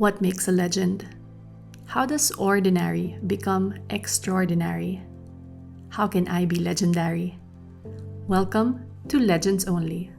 What makes a legend? How does ordinary become extraordinary? How can I be legendary? Welcome to Legends Only.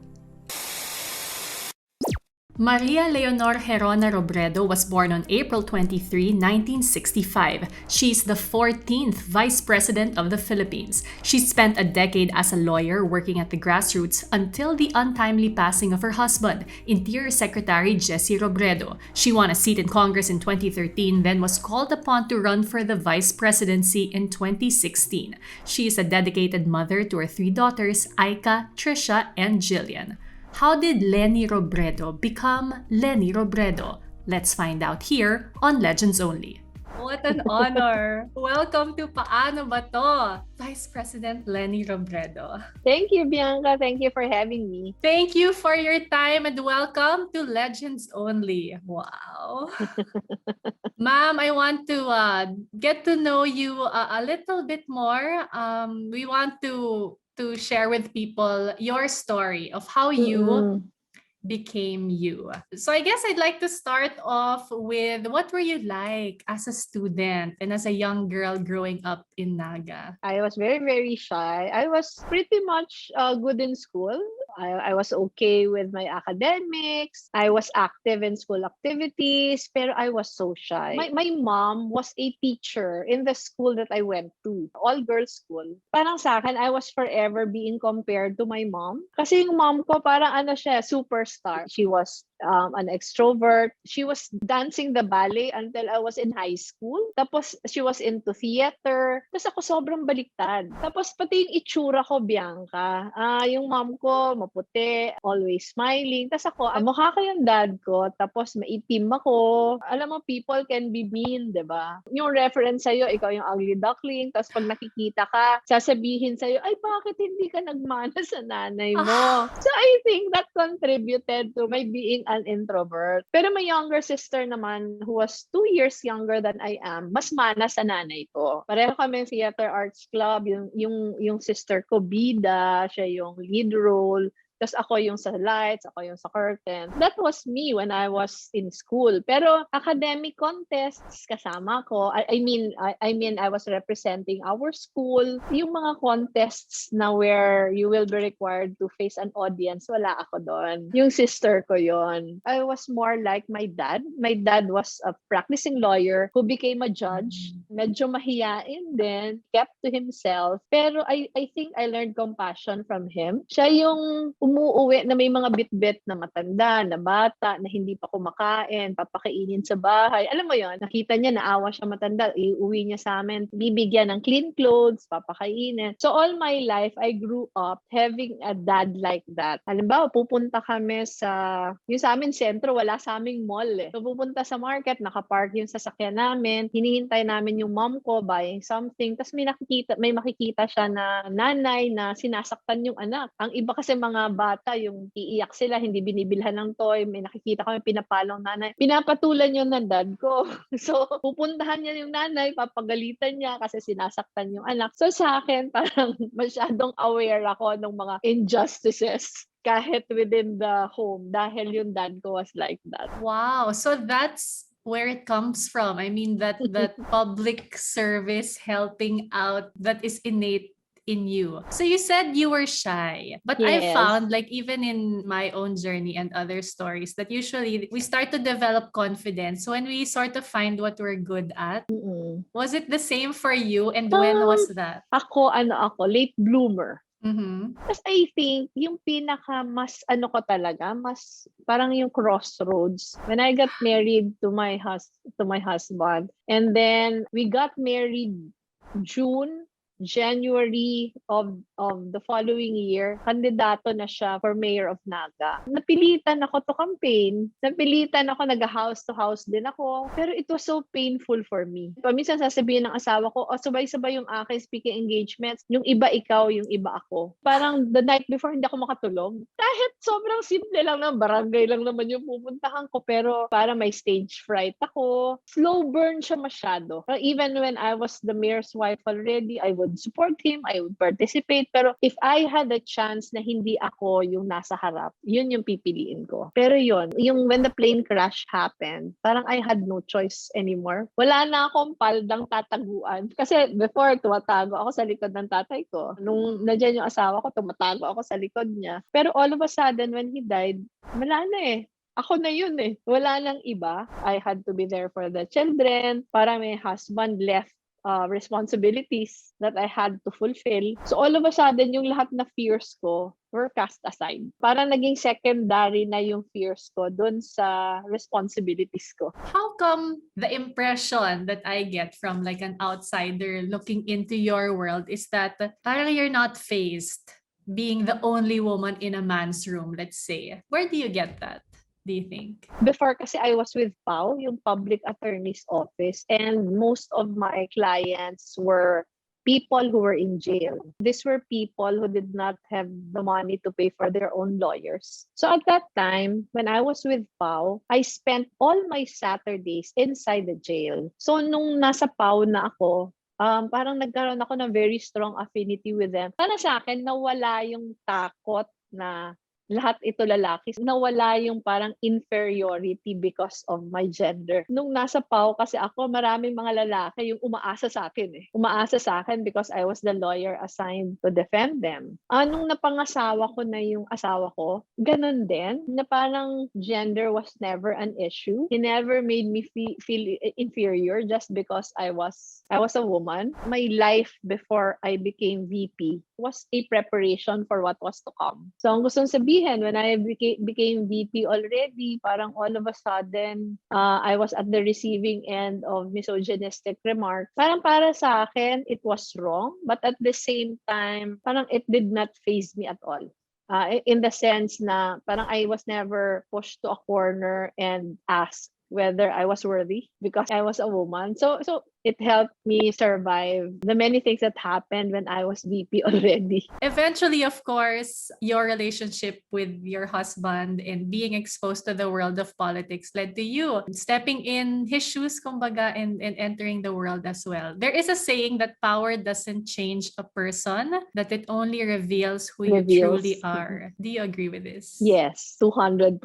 Maria Leonor Gerona Robredo was born on April 23, 1965. She's the 14th Vice President of the Philippines. She spent a decade as a lawyer working at the grassroots until the untimely passing of her husband, Interior Secretary Jesse Robredo. She won a seat in Congress in 2013, then was called upon to run for the vice presidency in 2016. She is a dedicated mother to her three daughters, Aika, Trisha, and Jillian. How did Leni Robredo become Leni Robredo? Let's find out here on Legends Only. What an honor! Welcome to Paano Ba To? Vice President Leni Robredo. Thank you, Bianca. Thank you for having me. Thank you for your time and welcome to Legends Only. Wow. Ma'am, I want to get to know you a little bit more. We want to share with people your story of how you became you. So I guess I'd like to start off with what were you like as a student and as a young girl growing up in Naga? I was very, very shy. I was pretty much good in school. I was okay with my academics. I was active in school activities, pero I was so shy. My mom was a teacher in the school that I went to, all-girls school. Parang sa akin, I was forever being compared to my mom. Kasi yung mom ko, parang siya, superstar. She was an extrovert. She was dancing the ballet until I was in high school. Tapos, she was into theater. Tapos ako sobrang baliktad. Tapos, pati yung itsura ko, Bianca. Yung mom ko, maputi, always smiling. Tapos ako, mukha ko yung dad ko. Tapos, maitim ako. Alam mo, people can be mean, diba? Yung reference sa'yo, ikaw yung ugly duckling. Tapos, pag nakikita ka, sasabihin sa'yo, ay, bakit hindi ka nagmana sa nanay mo? So, I think that contributed to my being an introvert. Pero my younger sister naman, who was 2 years younger than I am, mas mana sa nanay ko. Pareho kami theater arts club. Yung sister ko, bida, siya yung lead role. Tapos ako yung sa lights, ako yung sa curtain. That was me when I was in school. Pero academic contests kasama ko. I mean, I was representing our school. Yung mga contests na where you will be required to face an audience, wala ako doon. Yung sister ko yon. I was more like my dad. My dad was a practicing lawyer who became a judge. Medyo mahiyain din, kept to himself. Pero I think I learned compassion from him. Siya yung umuuwi na may mga bit-bit na matanda, na bata, na hindi pa kumakain, papakainin sa bahay. Alam mo yon, nakita niya, naawa siya matanda, iuwi niya sa amin, bibigyan ng clean clothes, papakainin. So all my life, I grew up having a dad like that. Halimbawa, pupunta kami yung sa amin sentro, wala sa aming mall eh. So pupunta sa market, nakapark yung sasakyan namin, hinihintay namin yung mom ko buying something, tapos may makikita siya na nanay na sinasaktan yung anak. Ang iba kasi mga bata, yung iiyak sila, hindi binibilhan ng toy, may nakikita kami pinapalong nanay. Pinapatulan yun ng dad ko. So, pupuntahan niya yung nanay, papagalitan niya kasi sinasaktan yung anak. So, sa akin, parang masyadong aware ako ng mga injustices kahit within the home dahil yung dad ko was like that. Wow! So, that's where it comes from. I mean, that public service helping out, that is innate in you. So you said you were shy, but I Yes. found, like, even in my own journey and other stories, that usually we start to develop confidence when we sort of find what we're good at. Was it the same for you, and when was that? Ako, late bloomer. Mm-hmm. Tapos I think, yung pinaka mas ko talaga, mas parang yung crossroads. When I got married to my husband, and then we got married January of the following year, kandidato na siya for mayor of Naga. Napilitan ako to campaign. Napilitan ako, nag-house to house din ako. Pero it was so painful for me. Paminsan sasabihin ng asawa ko, sabay-sabay yung aking speaking engagements. Yung iba ikaw, yung iba ako. Parang the night before, hindi ako makatulog. Kahit sobrang simple lang na, barangay lang naman yung pupuntahan ko. Pero parang may stage fright ako. Slow burn siya masyado. Even when I was the mayor's wife already, I would would support him, I would participate. Pero if I had a chance na hindi ako yung nasa harap, yun yung pipiliin ko. Pero yun, yung when the plane crash happened, parang I had no choice anymore. Wala na akong paldang tataguan. Kasi before, tumatago ako sa likod ng tatay ko. Nung nandiyan yung asawa ko, tumatago ako sa likod niya. Pero all of a sudden, when he died, wala na eh. Ako na yun eh. Wala nang iba. I had to be there for the children. Para my husband left responsibilities that I had to fulfill. So all of a sudden, yung lahat na fears ko were cast aside. Parang naging secondary na yung fears ko dun sa responsibilities ko. How come the impression that I get from like an outsider looking into your world is that parang you're not faced being the only woman in a man's room, let's say? Where do you get that? Do you think? Before kasi I was with PAO, yung Public Attorney's Office, and most of my clients were people who were in jail. These were people who did not have the money to pay for their own lawyers. So at that time, when I was with PAO, I spent all my Saturdays inside the jail. So nung nasa PAO na ako, parang nagkaroon ako ng very strong affinity with them. Para sa akin, nawala yung takot na lahat ito lalaki. Nawala yung parang inferiority because of my gender. Nung nasa PAO kasi ako, maraming mga lalaki yung umaasa sa akin eh. Umaasa sa akin because I was the lawyer assigned to defend them. Nung napangasawa ko na yung asawa ko, ganun din, na parang gender was never an issue. He never made me feel inferior just because I was a woman. My life before I became VP was a preparation for what was to come. So ang gustong sabihin, when I became VP already, parang all of a sudden, I was at the receiving end of misogynistic remarks. Parang para sa akin, it was wrong, but at the same time, parang it did not faze me at all. In the sense na parang I was never pushed to a corner and asked whether I was worthy because I was a woman. So it helped me survive the many things that happened when I was VP already. Eventually, of course, your relationship with your husband and being exposed to the world of politics led to you stepping in his shoes, kumbaga, and entering the world as well. There is a saying that power doesn't change a person, that it only reveals who you truly are. Do you agree with this? Yes, 200%.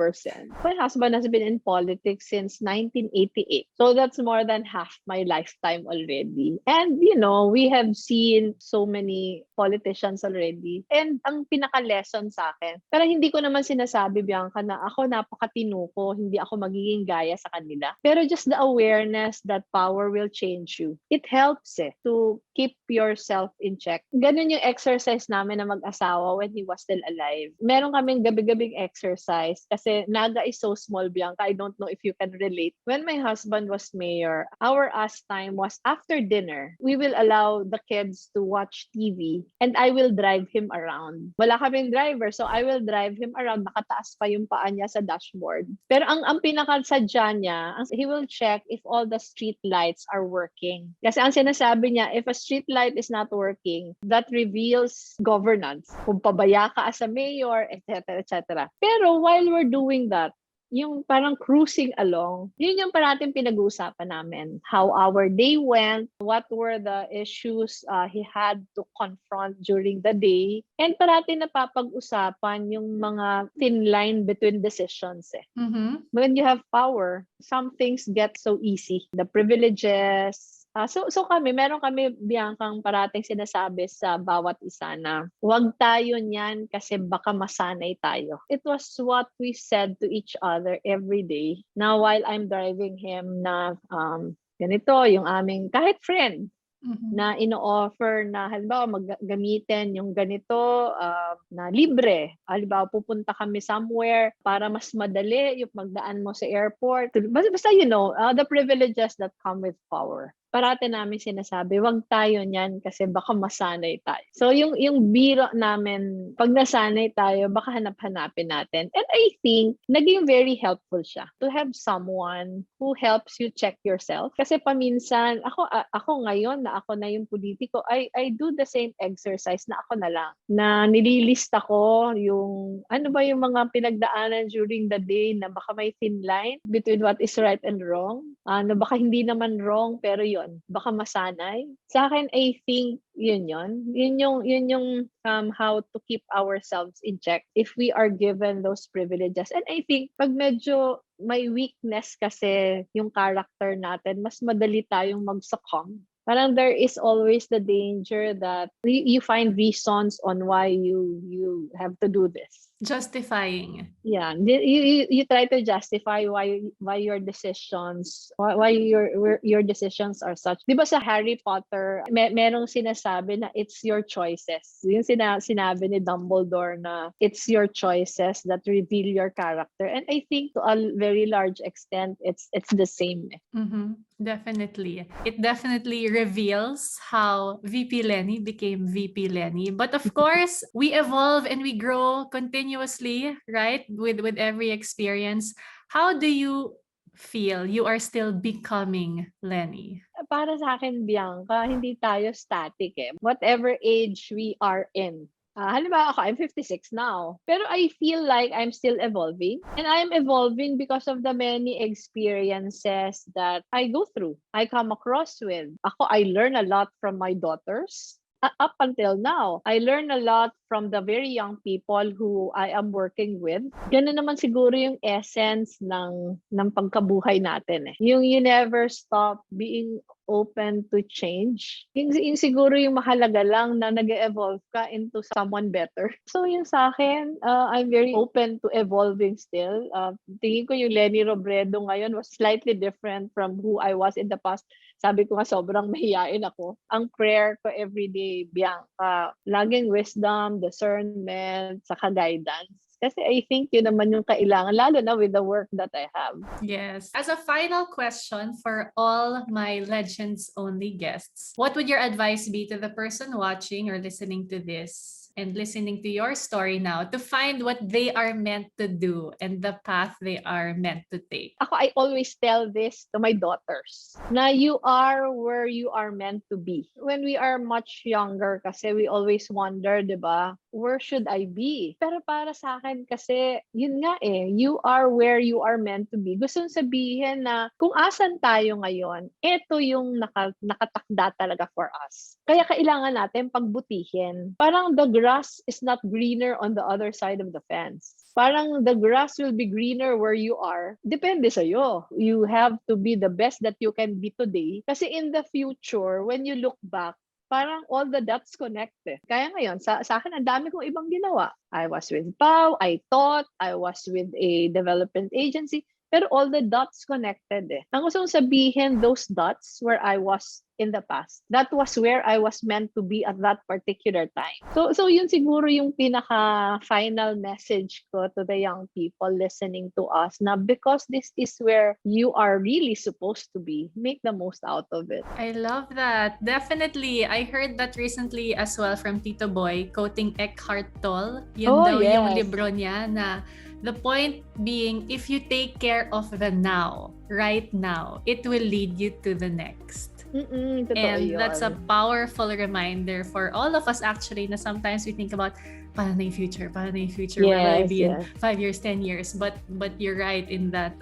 My husband has been in politics since 1988. So that's more than half my lifetime already. And, we have seen so many politicians already. And ang pinaka-lesson sa akin, pero hindi ko naman sinasabi, Bianca, na ako napakatino ko, hindi ako magiging gaya sa kanila. Pero just the awareness that power will change you. It helps to keep yourself in check. Ganun yung exercise namin na mag-asawa when he was still alive. Meron kaming gabi-gabing exercise kasi Naga is so small, Bianca. I don't know if you can relate. When my husband was mayor, our us time was after dinner. We will allow the kids to watch TV and I will drive him around. Wala kaming driver, so I will drive him around. Nakataas pa yung paa niya sa dashboard. Pero ang pinakasadya niya, he will check if all the street lights are working. Kasi ang sinasabi niya, if a street light is not working, that reveals governance. Kung pabaya ka as a mayor, etc., etc. Pero while we're doing that, yung parang cruising along, yun yung parating pinag-uusapan namin. How our day went, what were the issues he had to confront during the day, and parating napapag-usapan yung mga thin line between decisions. Mm-hmm. When you have power, some things get so easy. The privileges. So meron kami, Biancang, parating sinasabi sa bawat isa na huwag tayo niyan kasi baka masanay tayo. It was what we said to each other every day. Now while I'm driving him na ganito, yung aming kahit friend, na ino-offer na halimbawa maggamitin yung ganito na libre. Halimbawa pupunta kami somewhere para mas madali yung magdaan mo sa airport. Basta the privileges that come with power. Parati namin sinasabi, wag tayo niyan kasi baka masanay tayo. So yung biro namin, pag nasanay tayo, baka hanap-hanapin natin. And I think naging very helpful siya to have someone who helps you check yourself. Kasi paminsan, ako ngayon na ako na yung politiko, I do the same exercise na ako na lang. Na nililista ko yung ano ba yung mga pinagdaanan during the day na baka may thin line between what is right and wrong. Na baka hindi naman wrong pero yon? Baka masanay? Sa akin, I think yun. Yun yung how to keep ourselves in check if we are given those privileges. And I think pag medyo may weakness kasi yung character natin, mas madali tayong mag-succumb. Parang there is always the danger that you find reasons on why you have to do this. Justifying. Yeah, you try to justify why your decisions why your decisions are such. 'Di ba sa Harry Potter, merong sinasabi na it's your choices. Yung sinabi ni Dumbledore na it's your choices that reveal your character. And I think to a very large extent it's the same. Definitely. It definitely reveals how VP Leni became VP Leni. But of course, we evolve and we grow continuously, right? With every experience. How do you feel you are still becoming Leni? Para sa akin, Bianca, hindi tayo static eh. Whatever age we are in. Halimbawa ako, I'm 56 now. Pero I feel like I'm still evolving. And I'm evolving because of the many experiences that I go through. I come across with. I learn a lot from my daughters. Up until now, I learn a lot from the very young people who I am working with. Ganun naman siguro yung essence ng pagkabuhay natin eh. Yung you never stop being open to change. Yung siguro yung mahalaga lang na nag-evolve ka into someone better. So yung sa akin, I'm very open to evolving still. Tingin ko yung Leni Robredo ngayon was slightly different from who I was in the past. Sabi ko nga sobrang mahiyain ako. Ang prayer ko everyday, Bianca, laging wisdom, discernment, saka guidance. Kasi I think yun naman yung kailangan, lalo na with the work that I have. Yes. As a final question for all my Legends Only guests, what would your advice be to the person watching or listening to this and listening to your story now to find what they are meant to do and the path they are meant to take? I always tell this to my daughters, na you are where you are meant to be. When we are much younger kasi we always wonder, di ba, where should I be? Pero para sa akin kasi, yun nga eh, you are where you are meant to be. Gusto sabihin na kung asan tayo ngayon, ito yung nakatakda talaga for us. Kaya kailangan natin pagbutihin. Parang the grass is not greener on the other side of the fence. Parang the grass will be greener where you are. Depende sa'yo. You have to be the best that you can be today. Kasi in the future, when you look back, parang all the dots connect eh. Kaya ngayon, sa akin, ang dami kong ibang ginawa. I was with PAW, I taught, I was with a development agency, pero all the dots connected eh. Ang gusto kong sabihin, those dots where I was in the past, that was where I was meant to be at that particular time. So yun siguro yung pinaka-final message ko to the young people listening to us, na because this is where you are really supposed to be, make the most out of it. I love that. Definitely. I heard that recently as well from Tito Boy, quoting Eckhart Tolle. Yun daw yung libro niya na the point being, if you take care of the now, right now, it will lead you to the next. And that's a powerful reminder for all of us actually, na sometimes we think about paano na yung future, where will I be in 5 years, 10 years, but you're right in that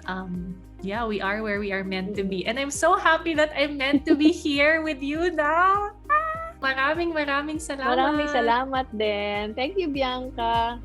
we are where we are meant to be, and I'm so happy that I'm meant to be here with you now. Maraming salamat. Maraming salamat din. Thank you, Bianca.